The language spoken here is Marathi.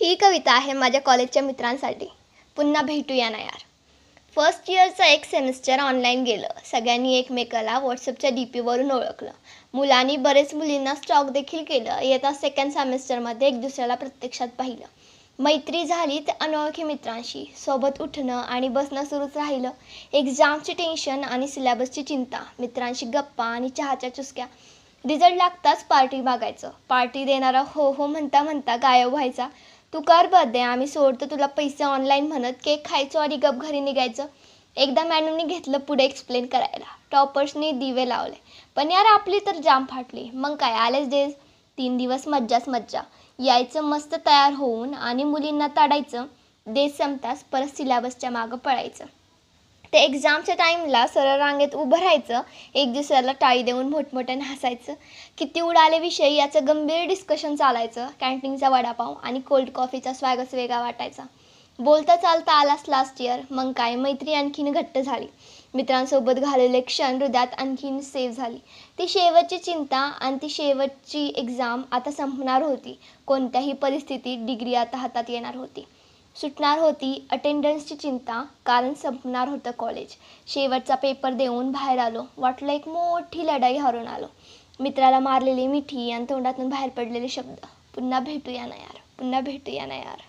ही कविता आहे माझ्या कॉलेजच्या मित्रांसाठी. पुन्हा भेटूया ना यार. फर्स्ट इयरचं एक सेमिस्टर ऑनलाईन गेलं. सगळ्यांनी एकमेकाला व्हॉट्सअपच्या DPवरून ओळखलं. मुलांनी बरेच मुलींना स्टॉक देखील केलं. येता सेकंड सेमिस्टरमध्ये एक दुसऱ्याला प्रत्यक्षात पाहिलं. मैत्री झाली ते अनोळखी मित्रांशी. सोबत उठणं आणि बसणं सुरूच राहिलं. एक्झामची टेन्शन आणि सिलेबसची चिंता, मित्रांशी गप्पा आणि चहाच्या चुसक्या. रिझल्ट लागताच पार्टी मागायचं. पार्टी देणारा हो हो म्हणता म्हणता गायब व्हायचा. तू कर बर्थडे, आम्ही सोडतो तुला पैसे ऑनलाईन म्हणत केक खायचो आणि गप घरी निघायचं. एकदा मॅडमनी घेतलं पुढे एक्सप्लेन करायला. टॉपर्सनी दिवे लावले. पण यार आपली तर जाम फाटली. मग काय आलेच डेज. 3 दिवस मज्जाच मज्जा. यायचं मस्त तयार होऊन आणि मुलींना ताडायचं. डेज संपताच परत सिलेबसच्या मागं पळायचं. ते एक्झामच्या टाईमला सरळ रांगेत उभं राहायचं. एक दुसऱ्याला टाळी देऊन मोठमोठ्याने हसायचं. किती उडाले विषय याचं गंभीर डिस्कशन चालायचं. कॅन्टीनचा वडापाव आणि कोल्ड कॉफीचा स्वागच वेगळा वाटायचा. बोलता चालता आलास लास्ट इयर. मग काय मैत्री आणखीन घट्ट झाली. मित्रांसोबत घालवलेले क्षण हृदयात आणखीन सेव्ह झाली. ती शेवटची चिंता आणि ती शेवटची एक्झाम आता संपणार होती. कोणत्याही परिस्थितीत डिग्री आता हातात येणार होती. सुटणार होती अटेंडन्सची चिंता, कारण संपणार होतं कॉलेज. शेवटचा पेपर देऊन बाहेर आलो. वाटलं एक मोठी लढाई हरून आलो. मित्राला मारलेली मिठी आणि तोंडातून बाहेर पडलेले शब्द. पुन्हा भेटूया ना यार, पुन्हा भेटूया ना यार.